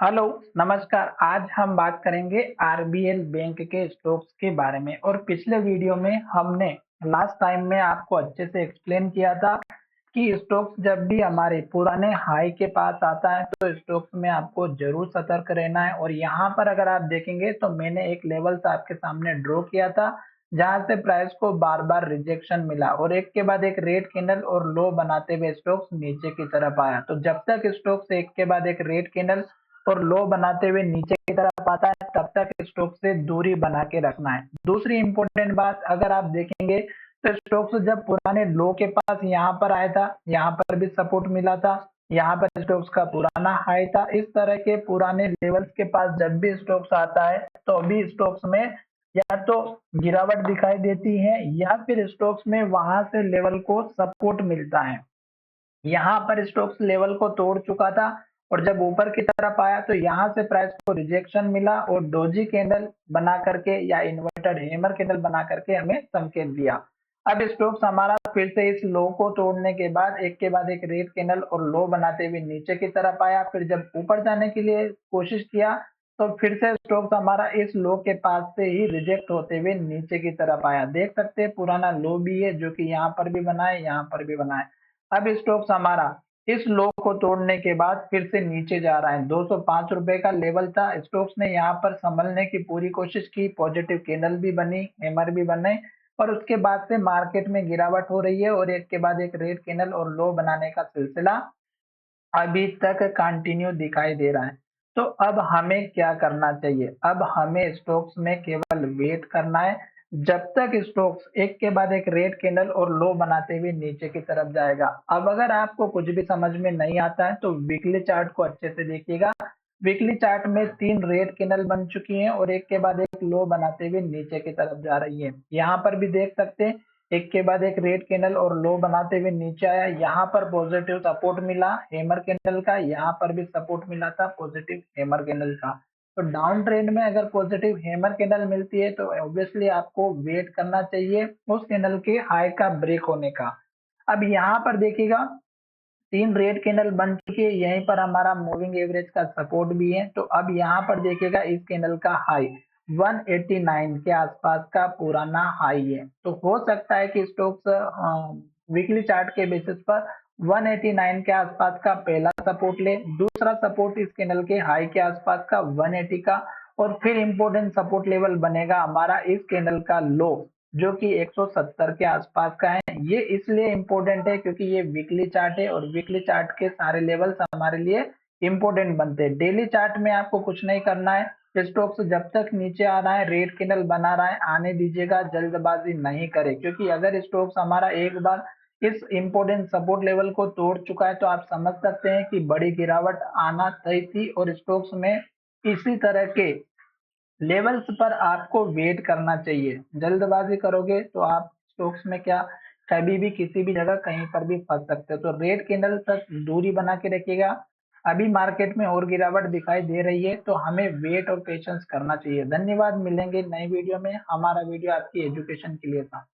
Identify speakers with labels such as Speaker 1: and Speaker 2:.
Speaker 1: Hello, नमस्कार। आज हम बात करेंगे आरबीएल बैंक के स्टॉक्स के बारे में। और पिछले वीडियो में हमने लास्ट टाइम में आपको अच्छे से एक्सप्लेन किया था कि स्टॉक्स जब भी हमारे पुराने हाई के पास आता है तो स्टॉक्स में आपको जरूर सतर्क रहना है। और यहाँ पर अगर आप देखेंगे तो मैंने एक लेवल आपके सामने ड्रॉ किया था जहां से प्राइस को बार बार रिजेक्शन मिला और एक के बाद एक रेड कैंडल और लो बनाते हुए स्टॉक्स नीचे की तरफ आया। तो जब तक स्टॉक्स एक के बाद एक रेड कैंडल और लो बनाते हुए नीचे की तरफ आता है तब तक स्टॉक से दूरी बना के रखना है। दूसरी इंपॉर्टेंट बात, अगर आप देखेंगे तो स्टॉक्स जब पुराने लो के पास यहाँ पर आया था, यहाँ पर भी सपोर्ट मिला था, यहाँ पर स्टॉक्स का पुराना हाई था। इस तरह के पुराने लेवल्स के पास जब भी स्टॉक्स आता है तो अभी स्टॉक्स में या तो गिरावट दिखाई देती है या फिर स्टॉक्स में वहां से लेवल को सपोर्ट मिलता है। यहाँ पर स्टॉक्स लेवल को तोड़ चुका था और जब ऊपर की तरफ आया तो यहाँ से प्राइस को रिजेक्शन मिला और डोजी कैंडल बना करके या इन्वर्टेड हैमर कैंडल बना करके हमें संकेत दिया। अब स्टॉक्स हमारा फिर से इस लो को तोड़ने के बाद एक के बाद एक रेड कैंडल और लो बनाते हुए नीचे की तरफ आया। फिर जब ऊपर जाने के लिए कोशिश किया तो फिर से स्टॉक्स हमारा इस लो के पास से ही रिजेक्ट होते हुए नीचे की तरफ आया। देख सकते हैं पुराना लो भी है जो कि यहाँ पर भी बना है, यहाँ पर भी बना है। अब स्टॉक्स हमारा इस लो को तोड़ने के बाद फिर से नीचे जा रहा है। 205 रुपए का लेवल था। स्टॉक्स ने यहाँ पर संभलने की पूरी कोशिश की, पॉजिटिव कैंडल भी बनी, हैमर भी बने और उसके बाद से मार्केट में गिरावट हो रही है और एक के बाद एक रेड कैंडल और लो बनाने का सिलसिला अभी तक कंटिन्यू दिखाई दे रहा है। तो अब हमें क्या करना चाहिए? अब हमें स्टॉक्स में केवल वेट करना है जब तक स्टॉक्स एक के बाद एक रेड कैंडल और लो बनाते हुए नीचे की तरफ जाएगा। अब अगर आपको कुछ भी समझ में नहीं आता है तो वीकली चार्ट को अच्छे से देखिएगा। वीकली चार्ट में 3 रेड कैंडल बन चुकी हैं और एक के बाद एक लो बनाते हुए नीचे की तरफ जा रही है। यहाँ पर भी देख सकते हैं एक के बाद एक रेड कैंडल और लो बनाते हुए नीचे आया। यहाँ पर पॉजिटिव सपोर्ट मिला हैमर कैंडल का, यहाँ पर भी सपोर्ट मिला था पॉजिटिव हैमर कैंडल का। तो डाउन ट्रेंड में अगर पॉजिटिव हैमर कैंडल मिलती है तो ऑब्वियसली आपको वेट करना चाहिए उस कैंडल के हाई का ब्रेक होने का। अब यहाँ पर देखिएगा 3 रेड कैंडल बन चुकी है, यहीं पर हमारा मूविंग एवरेज का सपोर्ट भी है। तो अब यहाँ पर देखिएगा इस कैंडल का हाई 189 के आसपास का पुराना हाई है। तो हो सकता है कि स्टॉक्स वीकली चार्ट के बेसिस पर 189 के आसपास का पहला सपोर्ट ले, दूसरा सपोर्ट इस कैंडल के हाई के आसपास का 180 का और फिर इंपॉर्टेंट सपोर्ट लेवल बनेगा हमारा इस कैंडल का लो जो कि 170 के आसपास का है। ये इसलिए इम्पोर्टेंट है क्योंकि ये वीकली चार्ट है और वीकली चार्ट के सारे लेवल्स हमारे लिए इम्पोर्टेंट बनते हैं। डेली चार्ट में आपको कुछ नहीं करना है। स्टॉक्स जब तक नीचे आ रहा है, रेड कैंडल बना रहा है, आने दीजिएगा, जल्दबाजी नहीं करें क्योंकि अगर स्टॉक्स हमारा एक बार इस इम्पोर्टेंट सपोर्ट लेवल को तोड़ चुका है तो आप समझ सकते हैं कि बड़ी गिरावट आना तय थी और स्टॉक्स में इसी तरह के लेवल्स पर आपको वेट करना चाहिए। जल्दबाजी करोगे तो आप स्टॉक्स में क्या कभी भी किसी भी जगह कहीं पर भी फंस सकते हो। तो रेड कैंडल तक दूरी बना के रखिएगा। अभी मार्केट में और गिरावट दिखाई दे रही है तो हमें वेट और पेशेंस करना चाहिए। धन्यवाद, मिलेंगे नई वीडियो में। हमारा वीडियो आपकी एजुकेशन के लिए था।